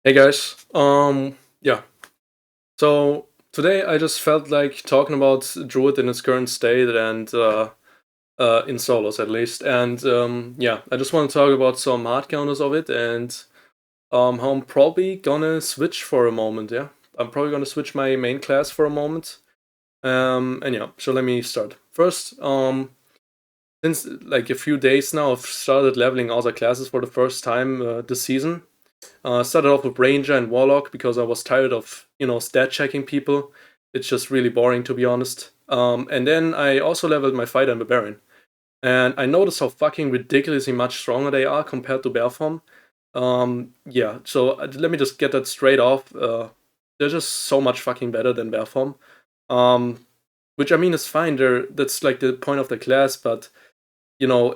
Hey guys, yeah. So today I just felt like talking about Druid in its current state and in solos at least, and yeah, I just want to talk about some hard counters of it and how I'm probably gonna switch for a moment. Yeah, I'm probably gonna switch my main class for a moment. And yeah, so let me start first. Since like a few days now, I've started leveling other classes for the first time this season. Started off with Ranger and Warlock because I was tired of, stat checking people. It's just really boring, to be honest. And then I also leveled my Fighter and Barbarian. And I noticed how fucking ridiculously much stronger they are compared to Bear form. Yeah, so let me just get that straight off. They're just so much fucking better than Bear form. Um, which I mean is fine. That's like the point of the class, but you know,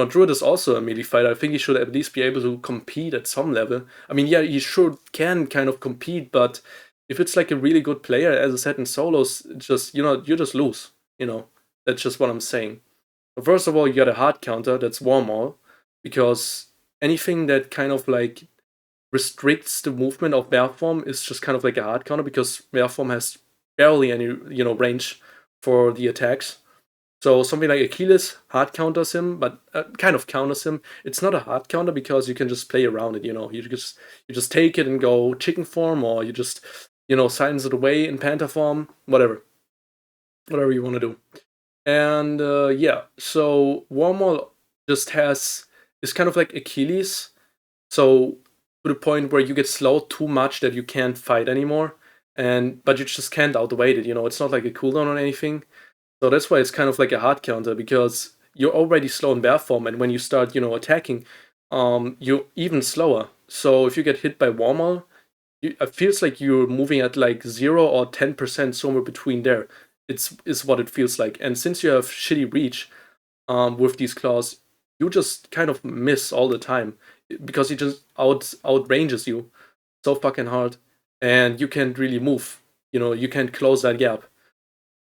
Druid is also a melee fighter. I think he should at least be able to compete at some level. I mean, yeah, he sure can kind of compete, but if it's like a really good player, as I said in solos, it's just you just lose. That's just what I'm saying. So first of all, you got a hard counter that's Warmaul, because anything that kind of like restricts the movement of Bear form is just kind of like a hard counter because Bear form has barely any range for the attacks. So something like Achilles hard counters him, but kind of counters him. It's not a hard counter because you can just play around it. You just take it and go chicken form, or you just silence it away in panther form, whatever you want to do. And yeah, so Wormhole just has is kind of like Achilles, so to the point where you get slowed too much that you can't fight anymore, and but you just can't outweight it. It's not like a cooldown or anything. So that's why it's kind of like a hard counter because you're already slow in bear form, and when you start, attacking, you're even slower. So if you get hit by Warmal, it feels like you're moving at like 0 or 10% somewhere between there. It's is what it feels like. And since you have shitty reach, with these claws, you just kind of miss all the time because he just outranges you so fucking hard, and you can't really move. You can't close that gap.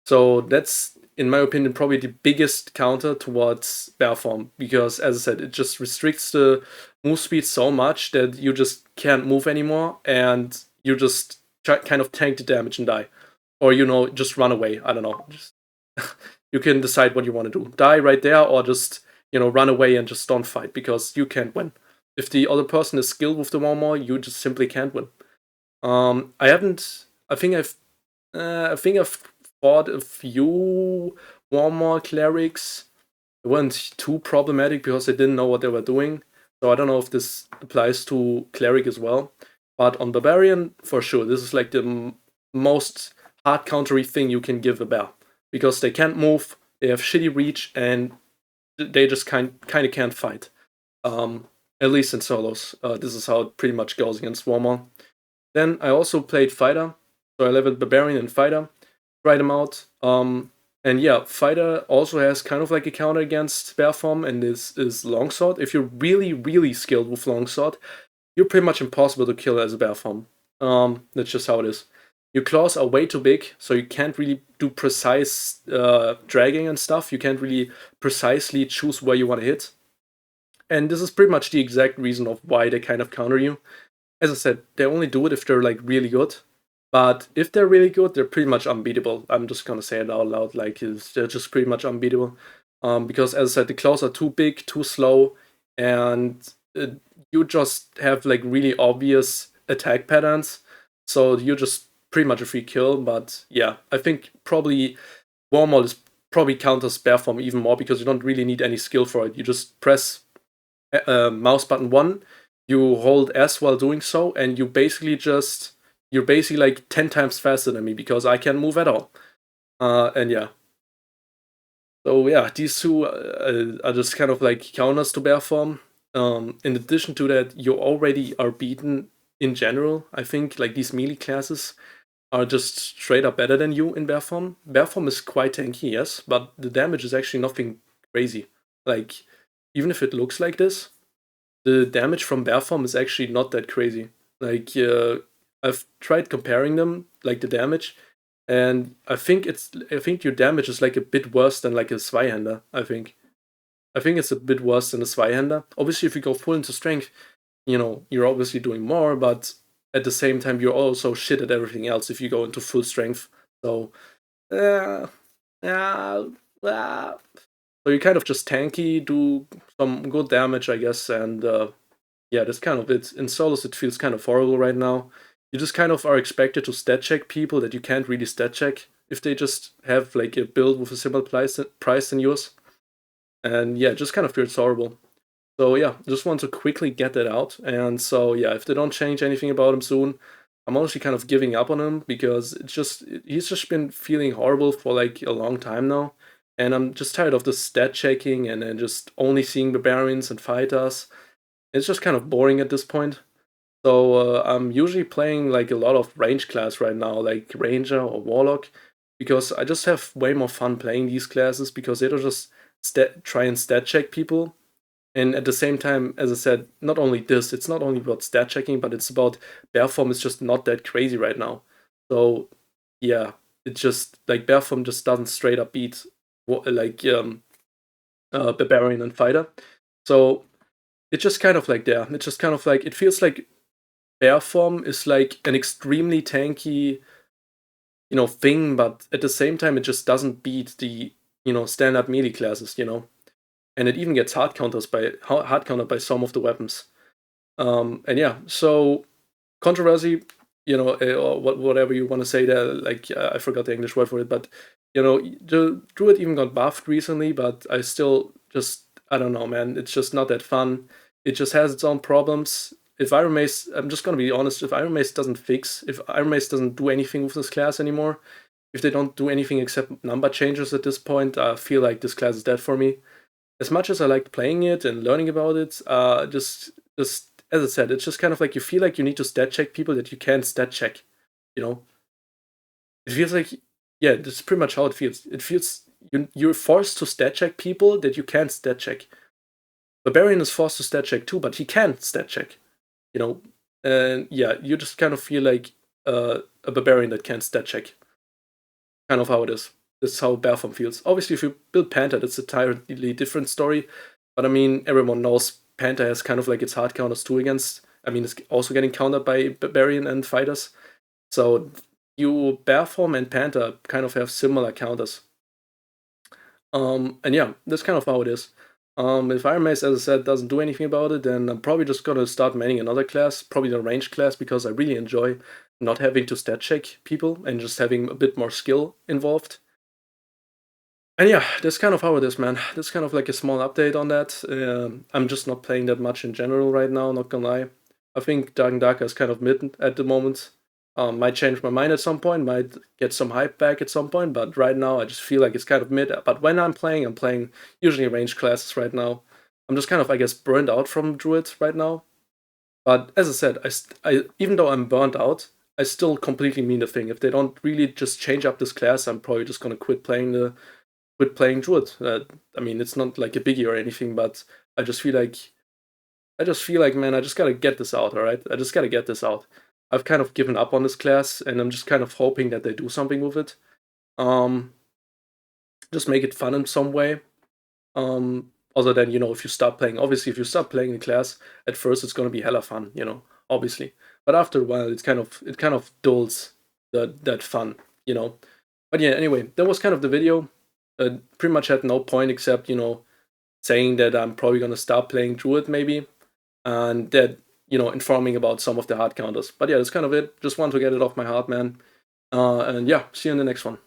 So that's, in my opinion, probably the biggest counter towards bear form because, as I said, it just restricts the move speed so much that you just can't move anymore, and you just kind of tank the damage and die, or just run away. I don't know. Just you can decide what you want to do: die right there, or just run away and just don't fight because you can't win. If the other person is skilled with the more, you just simply can't win. I haven't. I think I've fought a few Warmore clerics. They weren't too problematic because they didn't know what they were doing. So I don't know if this applies to cleric as well. But on barbarian, for sure, this is like the most hard countery thing you can give a bear because they can't move, they have shitty reach, and they just kind of can't fight. Um, at least in solos, this is how it pretty much goes against Warmore. Then I also played fighter, so I leveled barbarian and fighter, tried them out. And yeah, fighter also has kind of like a counter against bear form, and this is longsword. If you're really really skilled with longsword, you're pretty much impossible to kill as a bear form. That's just how it is. Your claws are way too big, so you can't really do precise dragging and stuff. You can't really precisely choose where you want to hit. And this is pretty much the exact reason of why they kind of counter you. As I said, they only do it if they're like really good. But if they're really good, they're pretty much unbeatable. I'm just gonna say it out loud, like they're just pretty much unbeatable. Because as I said, the claws are too big, too slow, and uh, you just have like really obvious attack patterns. So you're just pretty much a free kill. But yeah, I think probably Warmall is probably counters Bear Form even more because you don't really need any skill for it. You just press mouse button 1, you hold S while doing so, and you're basically like 10 times faster than me because I can't move at all. And yeah. So yeah, these two are just kind of like counters to bear form. In addition to that, you already are beaten in general. I think like these melee classes are just straight up better than you in bear form. Bear form is quite tanky, yes, but the damage is actually nothing crazy. Like, even if it looks like this, the damage from bear form is actually not that crazy. Like, I've tried comparing them, like the damage, and I think your damage is like a bit worse than like a Zweihander. I think it's a bit worse than a Zweihander. Obviously, if you go full into strength, you're obviously doing more, but at the same time you're also shit at everything else if you go into full strength. So uh, yeah, uh, so you kind of just tanky, do some good damage, I guess, and yeah, that's kind of it. In solos, it feels kind of horrible right now. You just kind of are expected to stat check people that you can't really stat check if they just have like a build with a similar price than yours. And yeah, it just kind of feels horrible. So yeah, just want to quickly get that out. And so yeah, if they don't change anything about him soon, I'm honestly kind of giving up on him because he's just been feeling horrible for like a long time now. And I'm just tired of the stat checking and then just only seeing barbarians and fighters. It's just kind of boring at this point. So I'm usually playing like a lot of range class right now, like Ranger or Warlock, because I just have way more fun playing these classes because they don't just try and stat check people. And at the same time, as I said, not only this, it's not only about stat checking, but it's about bear form is just not that crazy right now. So yeah, it's just like bear form just doesn't straight up beat like barbarian and fighter. So it's just kind of like there. It's just kind of like it feels like bear form is like an extremely tanky, thing, but at the same time it just doesn't beat the, standard melee classes, and it even gets hard countered by some of the weapons. And yeah, so controversy, or whatever you want to say there. Like I forgot the English word for it, but the druid even got buffed recently, but I don't know, man. It's just not that fun. It just has its own problems. If Iron Mace, I'm just gonna be honest. If Iron Mace doesn't do anything with this class anymore, if they don't do anything except number changes at this point, I feel like this class is dead for me. As much as I liked playing it and learning about it, just as I said, it's just kind of like you feel like you need to stat check people that you can't stat check. You know, it feels like, yeah, that's pretty much how it feels. It feels you're forced to stat check people that you can't stat check. Barbarian is forced to stat check too, but he can't stat check. You know, and yeah, you just kind of feel like a barbarian that can't stat check. Kind of how it is. That's how Belfam feels. Obviously, if you build Panther, that's a entirely different story. But I mean, everyone knows Panther has kind of like its hard counters too against. I mean, it's also getting countered by Barbarian and fighters. So you Bearform and Panther kind of have similar counters. And yeah, that's kind of how it is. If Iron Mace, as I said, doesn't do anything about it, then I'm probably just gonna start manning another class, probably the range class, because I really enjoy not having to stat check people and just having a bit more skill involved. And yeah, that's kind of how it is, man. That's kind of like a small update on that. I'm just not playing that much in general right now, not gonna lie. I think Dark and Darker is kind of mid at the moment. Might change my mind at some point, might get some hype back at some point, but right now I just feel like it's kind of mid. But when I'm playing usually range classes right now. I'm just kind of, I guess, burned out from Druid right now. But as I said, even though I'm burnt out, I still completely mean the thing. If they don't really just change up this class, I'm probably just gonna quit playing Druid. I mean, it's not like a biggie or anything, but I just feel like man, I just gotta get this out. All right, I just gotta get this out. I've kind of given up on this class, and I'm just kind of hoping that they do something with it. Um, just make it fun in some way. Other than if you start playing, obviously, if you start playing the class at first, it's gonna be hella fun. Obviously, but after a while, it kind of dulls that fun. But yeah, anyway, that was kind of the video. Pretty much had no point except saying that I'm probably gonna start playing Druid maybe, and that informing about some of the hard counters. But yeah, that's kind of it. Just want to get it off my heart, man. And yeah, see you in the next one.